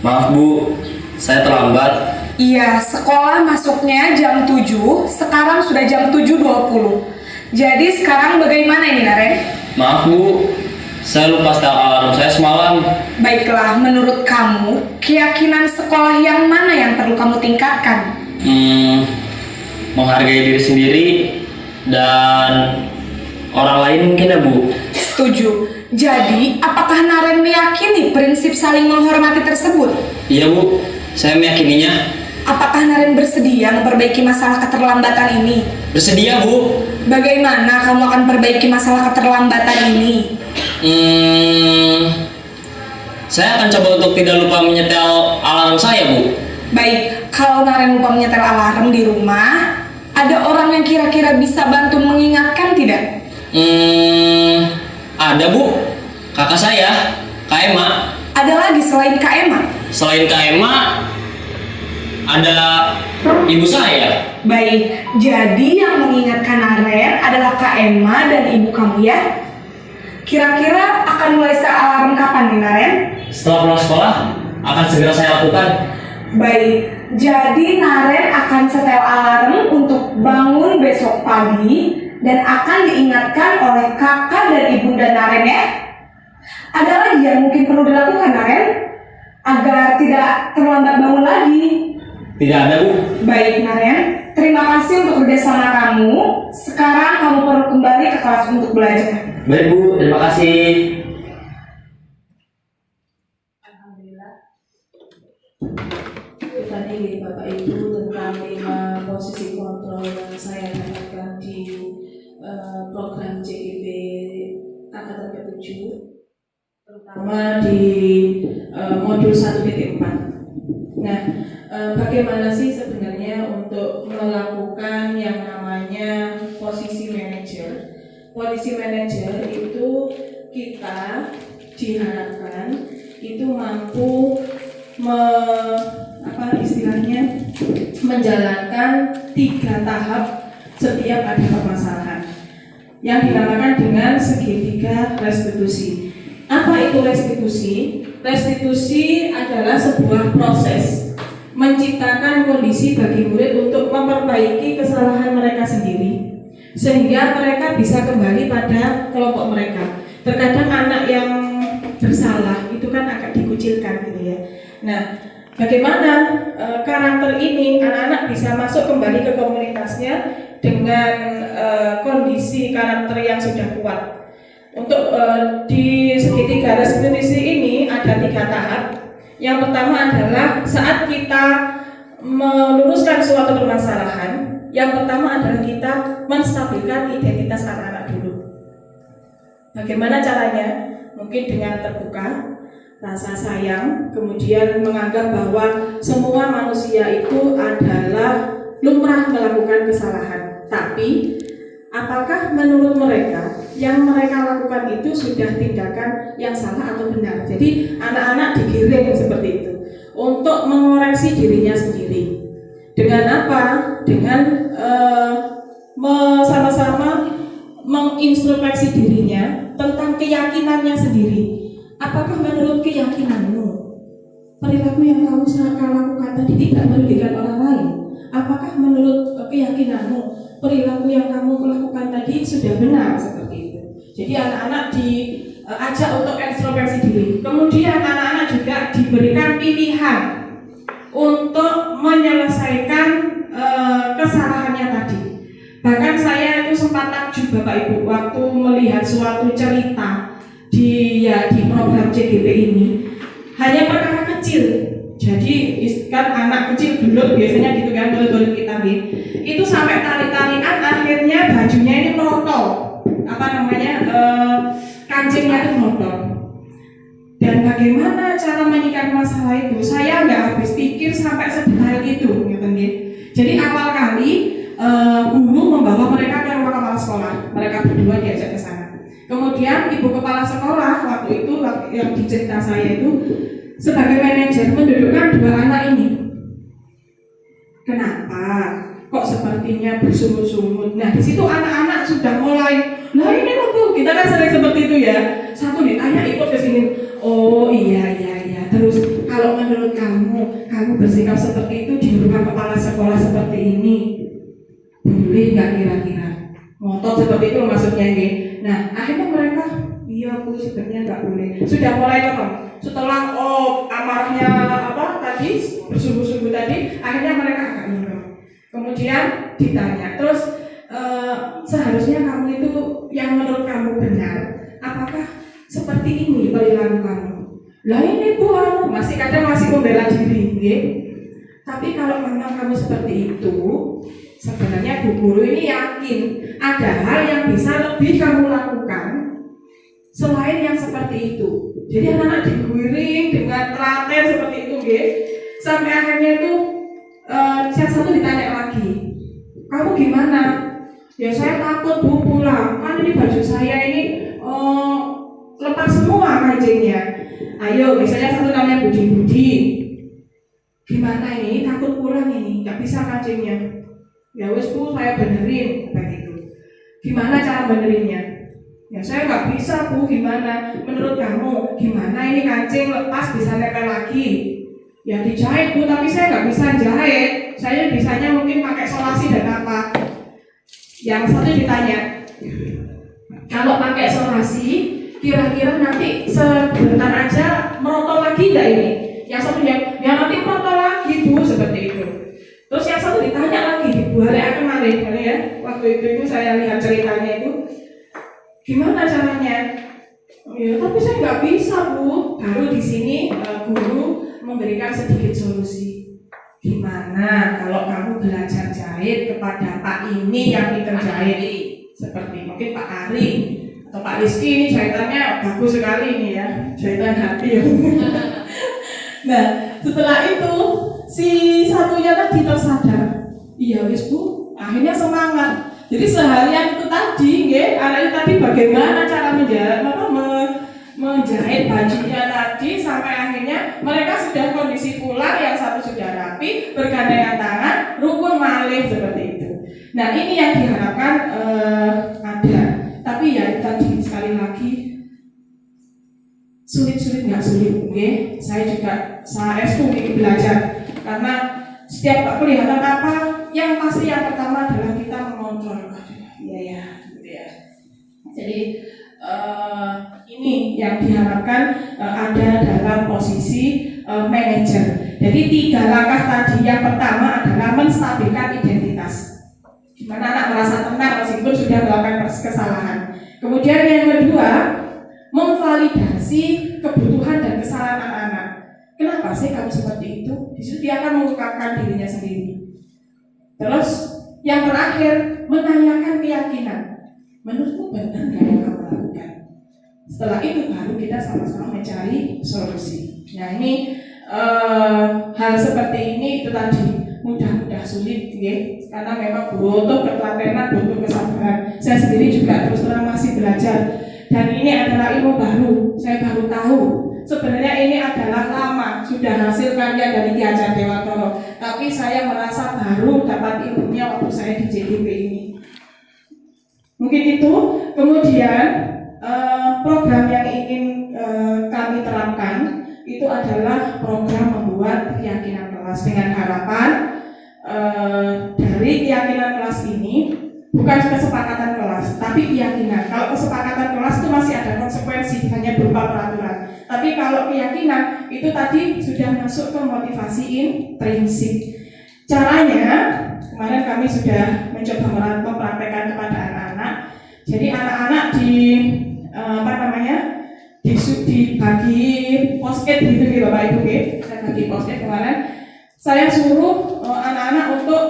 Maaf, Bu. Saya terlambat. Iya, sekolah masuknya jam 7, sekarang sudah jam 7.20. Jadi sekarang bagaimana ini, Naren? Maaf, Bu. Saya lupa setel alarm saya semalam. Baiklah, menurut kamu, keyakinan sekolah yang mana yang perlu kamu tingkatkan? Menghargai diri sendiri dan orang lain mungkin ya Bu. Setuju. Jadi, apakah Naren meyakini prinsip saling menghormati tersebut? Iya Bu, saya meyakininya. Apakah Naren bersedia memperbaiki masalah keterlambatan ini? Bersedia Bu. Bagaimana kamu akan perbaiki masalah keterlambatan ini? Saya akan coba untuk tidak lupa menyetel alarm saya Bu. Baik, kalau Naren lupa menyetel alarm di rumah, ada orang yang kira-kira bisa bantu mengingatkan tidak? Ada Bu, kakak saya, Kak Ema. Ada lagi selain Kak Ema? Selain Kak Ema, ada ibu saya. Baik, jadi yang mengingatkan Naren adalah Kak Ema dan ibu kamu ya? Kira-kira akan mulai setel alarm kapan nih Naren? Setelah pulang sekolah, akan segera saya lakukan. Baik, jadi Naren akan setel alarm untuk bangun besok pagi dan akan diingatkan oleh kakak dan ibunda Naren ya. Ada lagi yang mungkin perlu dilakukan Naren agar tidak terlambat bangun lagi? Tidak ada Bu. Baik Naren, terima kasih untuk kerjasama kamu. Sekarang kamu perlu kembali ke kelas untuk belajar. Baik Bu, terima kasih. Tadi Bapak Ibu tentang 5 posisi kontrol yang saya dapatkan di program JGB angkatan ke-7, terutama di modul 1.4. Nah, bagaimana sih sebenarnya untuk melakukan yang namanya posisi manajer? Posisi manajer itu kita diharapkan itu mampu menjalankan 3 tahap setiap ada permasalahan yang dinamakan dengan segitiga restitusi. Apa itu restitusi? Restitusi adalah sebuah proses menciptakan kondisi bagi murid untuk memperbaiki kesalahan mereka sendiri sehingga mereka bisa kembali pada kelompok mereka. Terkadang anak yang bersalah itu kan agak dikucilkan gitu ya. Nah, bagaimana karakter ini anak-anak bisa masuk kembali ke komunitasnya dengan kondisi karakter yang sudah kuat. Untuk di segitiga restitusi ini ada 3 tahap. Yang pertama adalah saat kita meluruskan suatu permasalahan, yang pertama adalah kita menstabilkan identitas anak-anak dulu. Bagaimana caranya? Mungkin dengan terbuka, rasa sayang, kemudian menganggap bahwa semua manusia itu adalah lumrah melakukan kesalahan. Tapi apakah menurut mereka yang mereka lakukan itu sudah tindakan yang salah atau benar? Jadi anak-anak digiring seperti itu untuk mengoreksi dirinya sendiri. Dengan apa? Dengan sama-sama mengintrospeksi dirinya tentang keyakinannya sendiri. Apakah menurut keyakinanmu perilaku yang kamu lakukan tadi tidak merugikan orang lain? Apakah menurut keyakinanmu perilaku yang kamu lakukan tadi sudah benar seperti itu? Jadi anak-anak diajak untuk introspeksi diri. Kemudian anak-anak juga diberikan pilihan untuk menyelesaikan kesalahannya tadi. Bahkan saya itu sempat takjub Bapak Ibu waktu melihat suatu cerita di program JGP ini, hanya perkara kecil. Jadi kan anak kecil dulu biasanya gitu kan, murid-murid kita itu sampai tarik-tarikan akhirnya bajunya ini merotol, kancingnya itu merotol. Dan bagaimana cara menyikapi masalah itu? Saya nggak habis pikir sampai sedetail itu, gitu. Jadi awal kali guru membawa mereka ke rumah kepala sekolah, mereka berdua diajak ke sana. Kemudian ibu kepala sekolah waktu itu yang dicerita saya itu sebagai manajer mendudukkan 2 anak ini. Kenapa? Kok sepertinya bersungut-sungut? Nah di situ anak-anak sudah mulai, nah ini loh Bu, kita kan sering seperti itu ya. Satu ditanya ikut ke sini, oh iya. Terus kalau menurut kamu bersikap seperti itu di rumah kepala sekolah seperti ini, boleh nggak kira-kira? Ngotot seperti itu maksudnya. Nah akhirnya mereka iya Bu sebenarnya nggak boleh. Sudah mulai tenang. Setelah amarahnya tadi bersungguh-sungguh tadi, akhirnya mereka agak nurut. Kemudian ditanya, terus seharusnya kamu itu yang menurut kamu benar, apakah seperti ini perilaku kamu? Lah ini Bu, masih kadang masih membela diri, nggih. Tapi kalau memang kamu seperti itu, sebenarnya Bu Guru ini yakin ada hal yang bisa lebih kamu lakukan selain yang seperti itu. Jadi anak-anak digiring dengan telaten seperti itu, nggih. Sampai akhirnya itu yang satu ditanya lagi, kamu gimana? Ya saya takut Bu pulang, kan ini baju saya ini lepas semua kancingnya. Ayo, misalnya satu namanya Budi, gimana ini? Takut pulang ini, nggak bisa kancingnya. Ya wes Bu, saya benerin begitu. Gimana cara benerinnya? Ya saya nggak bisa Bu, gimana? Menurut kamu gimana ini kancing lepas bisa nempel lagi? Ya dijahit Bu, tapi saya nggak bisa jahit. Saya bisanya mungkin pakai solasi dan apa? Yang satu ditanya, kalau pakai solasi, kira-kira nanti sebentar aja merotol lagi nggak ini? Yang satu ya nanti merotol lagi Bu, seperti itu. Terus yang satu ditanya lagi di 2 hari kemarin ya, waktu itu saya lihat ceritanya itu, gimana caranya? Ya tapi saya nggak bisa Bu. Baru di sini guru memberikan sedikit solusi. Gimana kalau kamu belajar jahit kepada Pak ini yang pintar jahit, seperti mungkin Pak Ari atau Pak Rizky, ini jahitannya bagus sekali ini ya, jahitan hati ya. Nah setelah itu si satunya tadi tersadar, iya wis Bu, akhirnya semangat. Jadi seharian itu tadi, anak itu tadi bagaimana cara menjahit bajunya tadi sampai akhirnya mereka sudah kondisi pulang, yang satu sudah rapi, bergandengan tangan, rukun malih seperti itu. Nah ini yang diharapkan ada. Tapi ya tadi sekali lagi sulit nggak sulit, saya juga ingin belajar karena setiap kelihatan apa yang pasti yang pertama adalah kita mengontrol. Iya gitu ya. Jadi ini yang diharapkan ada dalam posisi manajer. Jadi 3 langkah tadi, yang pertama adalah menstabilkan identitas. Gimana anak merasa tenang meskipun sudah melakukan kesalahan. Kemudian yang kedua, memvalidasi kebutuhan dan kesalahan anak-anak. Kenapa sih kamu seperti itu? Di situ dia akan mengungkapkan dirinya sendiri. Terus yang terakhir, menanyakan keyakinan. Menurutmu benar nggak yang kamu lakukan? Setelah itu baru kita sama-sama mencari solusi. Nah ini hal seperti ini itu tadi mudah sulit, karena memang butuh ketelatenan, butuh kesabaran. Saya sendiri juga terus terang masih belajar. Dan ini adalah ilmu baru. Saya baru tahu sebenarnya ini adalah lama sudah hasil karya dari Ki Hajar Dewantoro. Tapi saya merasa baru dapat ilmunya waktu saya di JDP ini. Mungkin itu. Kemudian program yang ingin kami terapkan itu adalah program membuat keyakinan kelas dengan harapan dari keyakinan kelas ini bukan kesepakatan kelas, tapi keyakinan. Kalau kesepakatan kelas itu masih ada konsekuensi, hanya berupa peraturan. Tapi kalau keyakinan itu tadi sudah masuk ke motivasi intrinsik. Caranya kemarin kami sudah mencoba mempraktekkan kepada anak-anak. Jadi anak-anak dibagi post-it gitu Bapak Ibu, saya bagi post-it kemarin. Saya suruh anak-anak untuk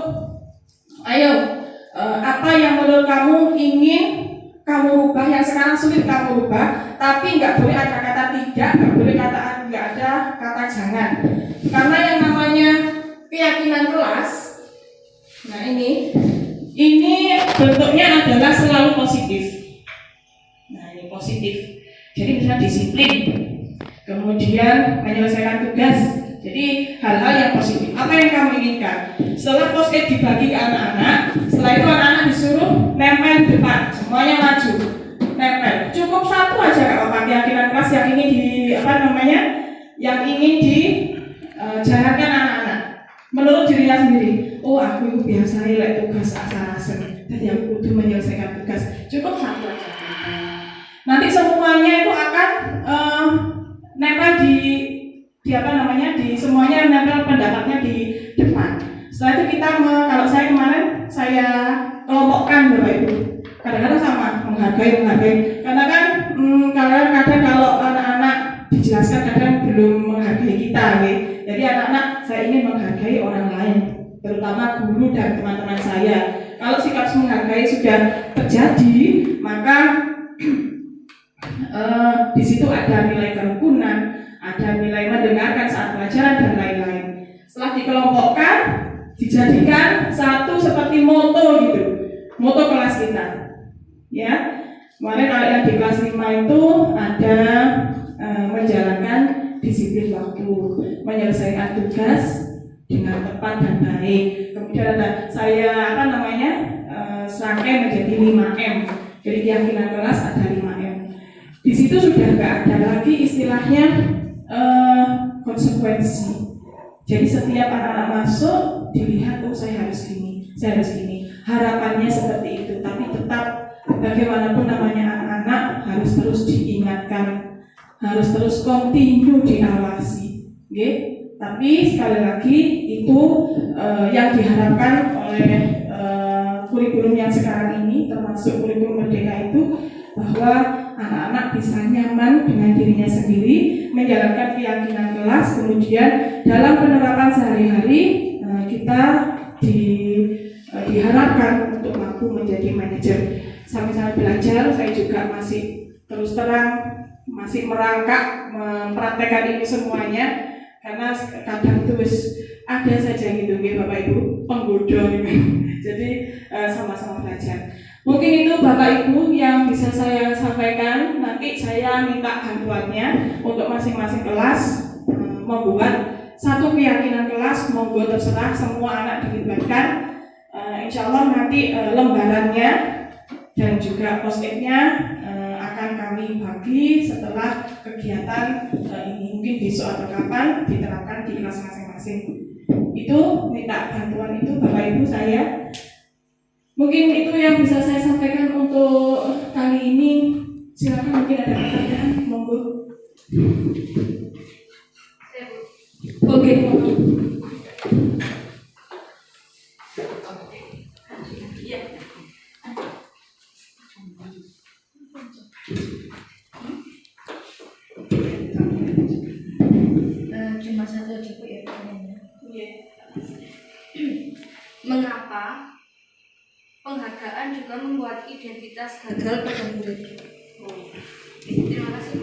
ayo apa yang menurut kamu ingin kamu rubah, yang sekarang sulit kamu rubah, tapi nggak boleh ada kata tidak, nggak ada kata jangan, karena yang namanya keyakinan kelas. Nah ini bentuknya adalah selalu positif. Nah ini positif. Jadi misalnya disiplin, kemudian menyelesaikan tugas. Jadi hal-hal yang positif. Apa yang kamu inginkan? Setelah post-it dibagi ke anak-anak, setelah itu anak-anak disuruh nempel depan, semuanya maju, nempel. Cukup satu aja Kak Bapak, keyakinan kelas yang ingin dijalankan anak-anak. Menurut dirinya sendiri, oh aku itu biasa nilai tugas asal-asal, jadi aku kudu menyelesaikan tugas. Cukup satu aja. Nanti semuanya semuanya itu akan nempel di semuanya nempel pendapatnya di depan. Setelah itu kita kalau saya kemarin saya kelompokkan Bapak Ibu. Kadang-kadang sama menghargai karena kan kadang-kadang kalau anak-anak dijelaskan kadang belum menghargai kita ya. Jadi anak-anak saya ingin menghargai orang lain, terutama guru dan teman-teman saya. Kalau sikap menghargai sudah terjadi, maka di situ ada nilai kerukunan, ada nilai mendengarkan saat pelajaran dan lain-lain. Setelah dikelompokkan, dijadikan satu seperti moto gitu, moto kelas kita. Ya, kemarin kalau yang di kelas 5 itu ada menjalankan disiplin waktu, menyelesaikan tugas dengan tepat dan baik. Kemudian ada saya serangkai menjadi 5M. Jadi keyakinan kelas ada 5M. Di situ sudah nggak ada lagi istilahnya konsekuensi. Jadi setiap anak-anak masuk dilihat, oh saya harus gini. Harapannya seperti itu, tapi tetap bagaimanapun namanya anak-anak harus terus diingatkan, harus terus continue diawasi. Okay? Tapi sekali lagi itu yang diharapkan oleh kurikulum yang sekarang ini, termasuk kurikulum Merdeka itu, bahwa anak-anak bisa nyaman dengan dirinya sendiri, menjalankan keyakinan kelas, kemudian dalam penerapan sehari-hari kita diharapkan untuk mampu menjadi manajer. Sambil belajar, saya juga masih terus terang masih merangkak mempraktekkan ini semuanya, karena kadang itu ada saja gitu ya Bapak Ibu penggoda gitu. Jadi sama-sama belajar. Mungkin itu Bapak Ibu yang bisa saya sampaikan. Nanti saya minta bantuannya untuk masing-masing kelas membuat satu keyakinan kelas, monggo terserah, semua anak dilibatkan. Insya Allah nanti lembarannya dan juga post-it-nya akan kami bagi setelah kegiatan ini, mungkin besok atau kapan diterapkan di kelas masing-masing. Itu minta bantuan itu Bapak Ibu saya. Mungkin itu yang bisa saya sampaikan untuk kali ini. Silakan mungkin ada pertanyaan, monggo. Oke. Cuma satu cukup ya pertanyaannya. Mengapa penghargaan juga membuat identitas gagal pada murid? Terima kasih.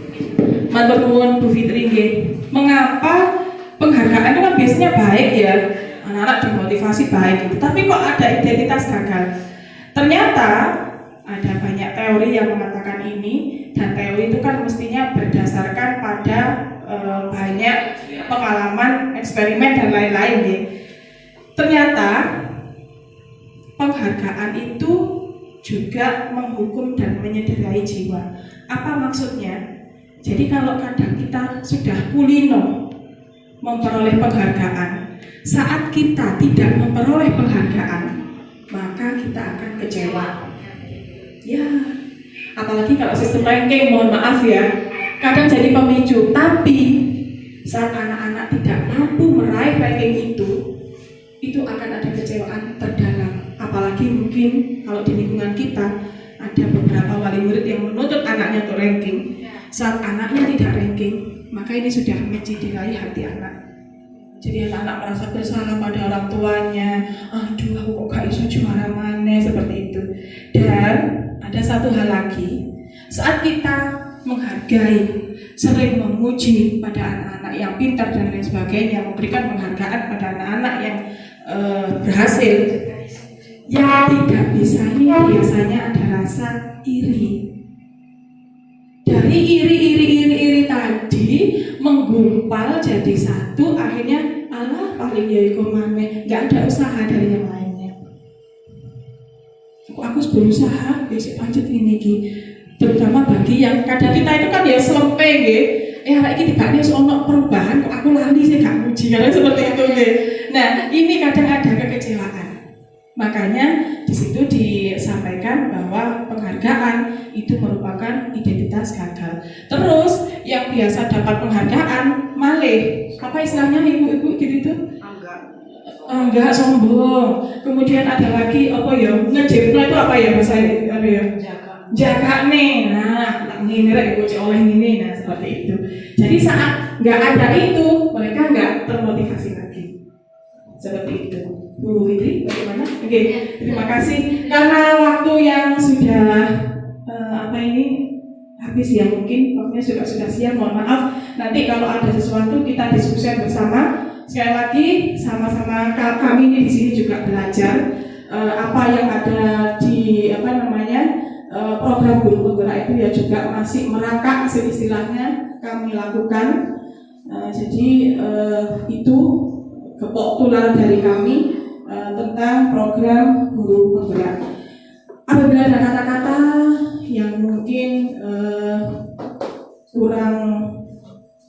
Matur nuwun Bu Fitri nggih. Mengapa penghargaan itu kan biasanya baik ya, anak-anak dimotivasi baik gitu. Tapi kok ada identitas gagal? Ternyata ada banyak teori yang mengatakan ini, dan teori itu kan mestinya berdasarkan pada banyak pengalaman, eksperimen dan lain-lain ya. Ternyata penghargaan itu juga menghukum dan menyederai jiwa. Apa maksudnya? Jadi kalau kadang kita sudah kulino memperoleh penghargaan, saat kita tidak memperoleh penghargaan, maka kita akan kecewa. Ya, apalagi kalau sistem ranking, mohon maaf ya, kadang jadi pemicu. Tapi saat anak-anak tidak mampu meraih ranking itu akan ada kecewaan terdalam. Apalagi mungkin kalau di lingkungan kita ada beberapa wali murid yang menuntut anaknya untuk ranking. Saat anaknya tidak ranking, maka ini sudah menciderai hati anak. Jadi anak-anak merasa bersalah pada orang tuanya. Aduh, aku kok gak bisa juara mana, seperti itu. Dan ada satu hal lagi, saat kita menghargai, sering memuji pada anak-anak yang pintar dan lain sebagainya, memberikan penghargaan pada anak-anak yang berhasil, yang tidak bisa ini biasanya ada rasa iri. Dari iri tadi menggumpal jadi satu, akhirnya Allah paling ya iku maneh, nggak ada usaha dari yang lainnya. Aku berusaha besok lanjut ini ki. Terutama bagi yang kadang kita itu kan ya selempe nggih. Hari ini tiba-tiba ono perubahan kok aku lali sih gak muji, karena seperti itu nggih. Nah, ini kadang ada kekecewaan. Makanya di situ disampaikan bahwa penghargaan itu merupakan identitas gagal. Terus yang biasa dapat penghargaan malih, apa istilahnya ibu-ibu gitu? Enggak sombong. Kemudian ada lagi apa ya? Ngejempla itu apa ya bahasa apa ya? Jaga nih. Nah, ini rek bocah oleh ini. Nah, seperti itu. Jadi saat nggak ada itu, mereka nggak termotivasi lagi. Seperti itu. Bu Witri, bagaimana? Oke, terima kasih. Karena waktu yang sudah habis ya, mungkin waktunya sudah siap. Mohon maaf. Nanti kalau ada sesuatu kita diskusi bersama. Sekali lagi sama-sama kami ini di sini juga belajar apa yang ada di program guru penggerak itu ya juga masih merangkak istilahnya kami lakukan. Jadi itu kepok tular dari kami tentang program guru penggerak. Apabila ada kata-kata yang mungkin kurang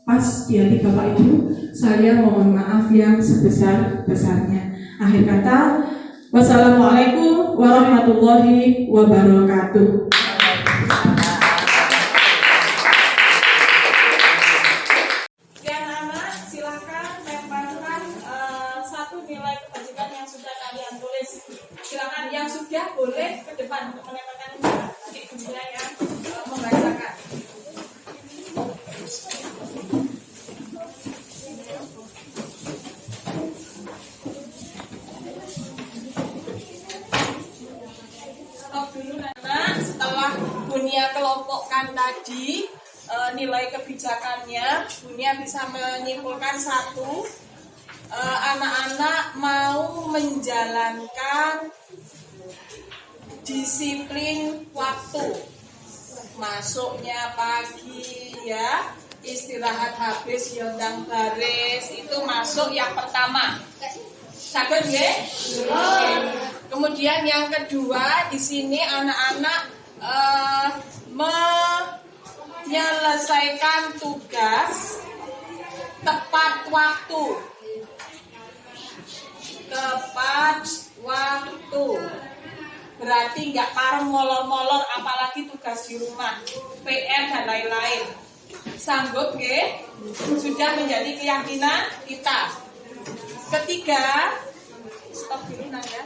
pas di hati Bapak Ibu, saya mohon maaf yang sebesar-besarnya. Akhir kata, wassalamualaikum warahmatullahi wabarakatuh. Oke anak-anak, silakan lemparkan satu nilai kebajikan yang sudah kalian tulis. Silakan yang sudah boleh ke depan untuk melemparkan adik bunda yang membacakan. Bunia kelompokkan tadi nilai kebijakannya, Bunia bisa menyimpulkan satu, anak-anak mau menjalankan disiplin waktu, masuknya pagi ya, istirahat habis yondang baris, itu masuk yang pertama. Saged nggih? Kemudian yang kedua, di sini anak-anak menyelesaikan tugas tepat waktu. Berarti nggak parem molor-molor, apalagi tugas di rumah, PR dan lain-lain. Sanggup nggih? Sudah menjadi keyakinan kita. Ketiga, stop dulu Nanda.